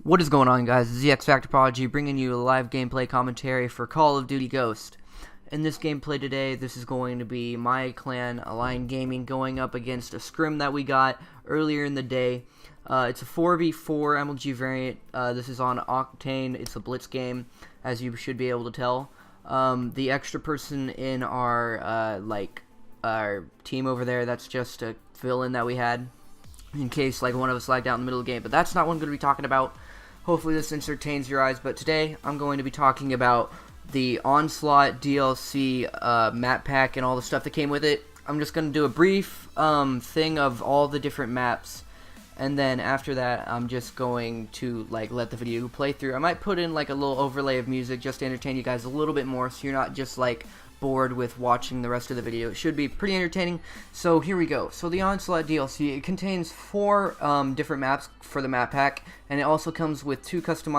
What is going on, guys? This is the X Factor Prodigy bringing you a live gameplay commentary for Call of Duty Ghost. In this gameplay today, this is going to be my clan, Align Gaming, going up against a scrim that we got earlier in the day. It's a 4v4 MLG variant. This is on Octane. It's a blitz game, as you should be able to tell. The extra person in our team over there, that's just a fill-in that we had in case one of us lagged out in the middle of the game. But that's not what I'm going to be talking about. Hopefully this entertains your eyes, but today I'm going to be talking about the Onslaught DLC map pack and all the stuff that came with it. I'm just going to do a brief thing of all the different maps, and then after that I'm just going to let the video play through. I might put in a little overlay of music just to entertain you guys a little bit more, so you're not just bored with watching the rest of the video. It should be pretty entertaining. So here we go. So the Onslaught DLC, it contains 4 different maps for the map pack, and it also comes with two guns, 2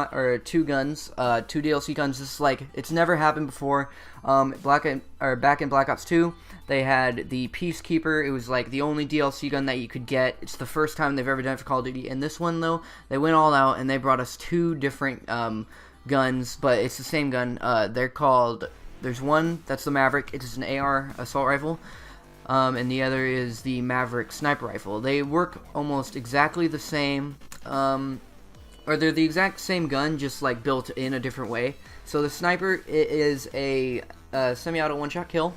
DLC guns. This is it's never happened before. Back in Black Ops 2, they had the Peacekeeper. It was the only DLC gun that you could get. It's the first time they've ever done it for Call of Duty. And this one though, they went all out and they brought us 2 different guns, but it's the same gun. They're called. There's one that's the Maverick. It is an AR assault rifle, and the other is the Maverick sniper rifle. They work almost exactly the same, or they're the exact same gun, just built in a different way. So the sniper, it is a semi-auto one-shot kill.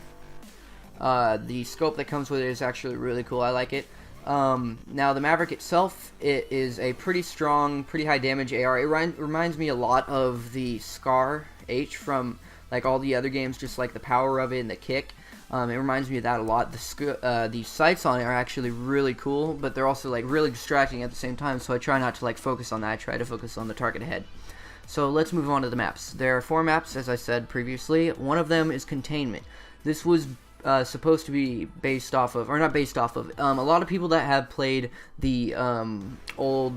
The scope that comes with it is actually really cool. I like it. Now the Maverick itself, it is a pretty strong, pretty high damage AR. It reminds me a lot of the Scar H from all the other games, just the power of it and the kick. It reminds me of that a lot. The sights on it are actually really cool, but they're also really distracting at the same time, so I try not to focus on that. I try to focus on the target ahead. So let's move on to the maps. There are 4 maps, as I said previously. One of them is Containment. This was supposed to be based off of, or not based off of, a lot of people that have played the old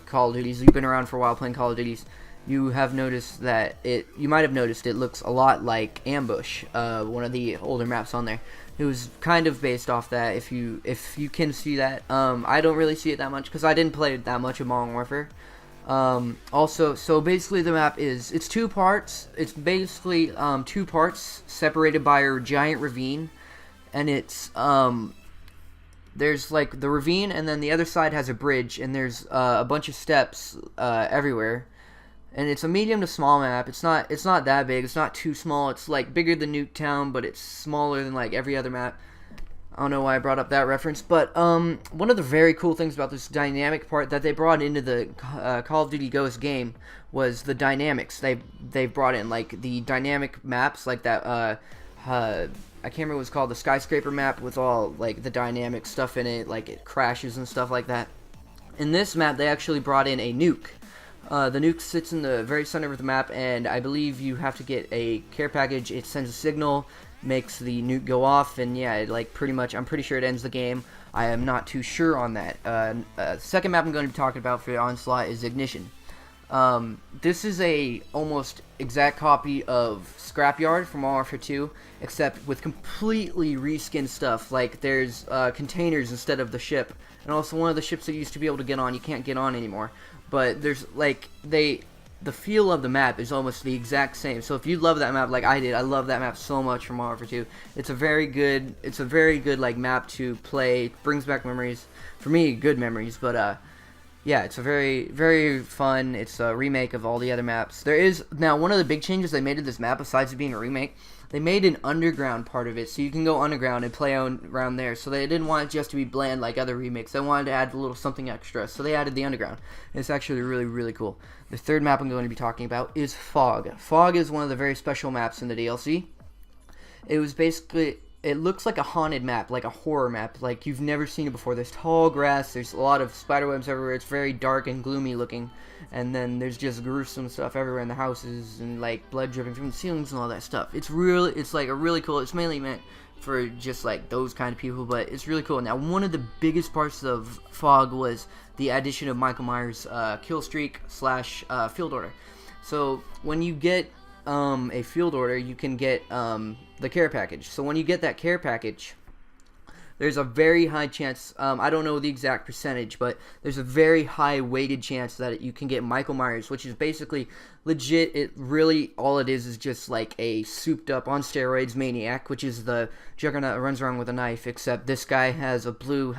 Call of Duties, you've been around for a while playing Call of Duties, you have noticed that you might have noticed it looks a lot like Ambush, one of the older maps on there. It was kind of based off that, if you can see that. I don't really see it that much because I didn't play that much of Modern Warfare. Also, so basically the map it's 2 parts. It's basically 2 parts separated by a giant ravine, and it's there's the ravine, and then the other side has a bridge, and there's a bunch of steps everywhere. And it's a medium to small map. It's not that big. It's not too small. It's bigger than Nuketown, but it's smaller than every other map. I don't know why I brought up that reference, but one of the very cool things about this dynamic part that they brought into the Call of Duty Ghost game was the dynamics. They brought in the dynamic maps that. I can't remember what it's called, the skyscraper map with all the dynamic stuff in it, it crashes and stuff like that. In this map, they actually brought in a nuke. The nuke sits in the very center of the map, and I believe you have to get a care package. It sends a signal, makes the nuke go off, and yeah, it pretty much, I'm pretty sure it ends the game. I am not too sure on that. Second map I'm going to be talking about for Onslaught is Ignition. This is a almost exact copy of Scrapyard from Modern Warfare 2, except with completely reskinned stuff. There's containers instead of the ship, and also one of the ships that you used to be able to get on, you can't get on anymore. But there's the feel of the map is almost the exact same. So if you love that map like I did, I love that map so much from Modern Warfare 2. It's a very good map to play. It brings back memories. For me, good memories, but yeah, it's a very, very fun. It's a remake of all the other maps. There is now one of the big changes they made to this map, besides it being a remake. They made an underground part of it, so you can go underground and play around there. So they didn't want it just to be bland like other remakes. They wanted to add a little something extra, so they added the underground. It's actually really, really cool. The third map I'm going to be talking about is Fog. Fog is one of the very special maps in the DLC. It was basically, it looks like a haunted map, like a horror map, like you've never seen it before. There's tall grass, there's a lot of spiderwebs everywhere. It's very dark and gloomy looking, and then there's just gruesome stuff everywhere in the houses, and blood dripping from the ceilings and all that stuff. It's a really cool. It's mainly meant for just those kind of people, but it's really cool. Now, one of the biggest parts of Fog was the addition of Michael Myers' kill streak / field order. So when you get a field order, you can get the care package. So when you get that care package, there's a very high chance, I don't know the exact percentage, but there's a very high weighted chance that you can get Michael Myers, which is basically legit. It really, all it is just like a souped up on steroids maniac, which is the Juggernaut that runs around with a knife, except this guy has a blue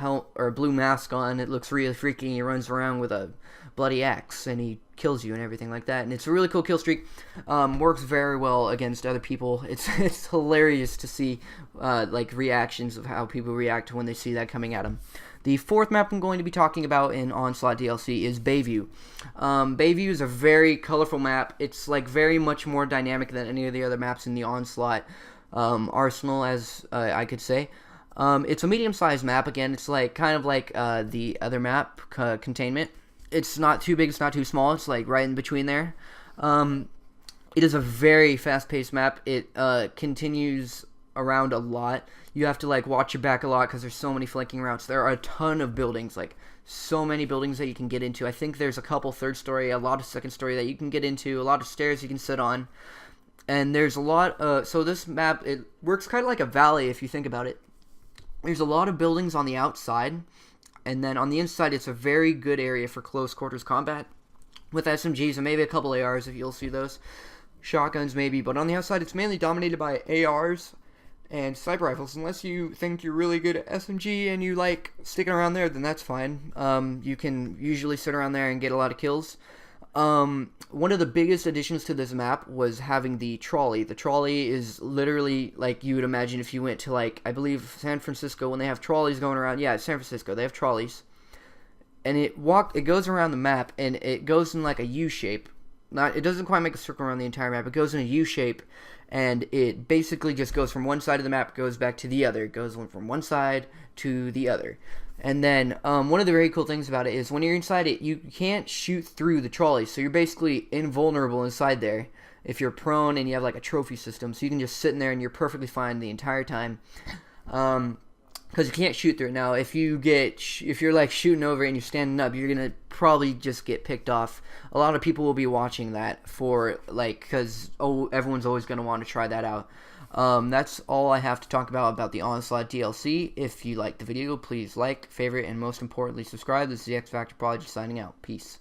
blue mask on. It looks really freaky. He runs around with a bloody axe and he kills you and everything like that, and it's a really cool kill streak. Works very well against other people. It's hilarious to see like reactions of how people react when they see that coming at them. The fourth map I'm going to be talking about in Onslaught DLC is Bayview. Bayview is a very colorful map. It's like very much more dynamic than any of the other maps in the Onslaught arsenal, as I could say. It's a medium-sized map. Again, it's like kind of like the other map, Containment. It's not too big, it's not too small, it's like right in between there. It is a very fast-paced map. It continues around a lot. You have to like watch your back a lot because there's so many flanking routes. There are a ton of buildings, like so many buildings that you can get into. I think there's a couple third story, a lot of second story that you can get into, a lot of stairs you can sit on. And there's a lot, so this map, it works kind of like a valley if you think about it. There's a lot of buildings on the outside, and then on the inside, it's a very good area for close quarters combat with SMGs and maybe a couple ARs if you'll see those. Shotguns maybe, but on the outside, it's mainly dominated by ARs and sniper rifles. Unless you think you're really good at SMG and you like sticking around there, then that's fine. You can usually sit around there and get a lot of kills. One of the biggest additions to this map was having the trolley. The trolley is literally like you would imagine if you went to, like, I believe San Francisco when they have trolleys going around. Yeah, San Francisco, they have trolleys. And it goes around the map, and it goes in like a U shape. It doesn't quite make a circle around the entire map. It goes in a U shape, and it basically just goes from one side of the map, goes back to the other. It goes from one side to the other. And then one of the very cool things about it is when you're inside it, you can't shoot through the trolley. So you're basically invulnerable inside there if you're prone and you have like a trophy system. So you can just sit in there and you're perfectly fine the entire time. Because you can't shoot through it. Now, if you're like shooting over it and you're standing up, you're going to probably just get picked off. A lot of people will be watching that for, like, because everyone's always going to want to try that out. That's all I have to talk about the Onslaught DLC. If you liked the video, please like, favorite, and most importantly, subscribe. This is the X Factor Prodigy signing out. Peace.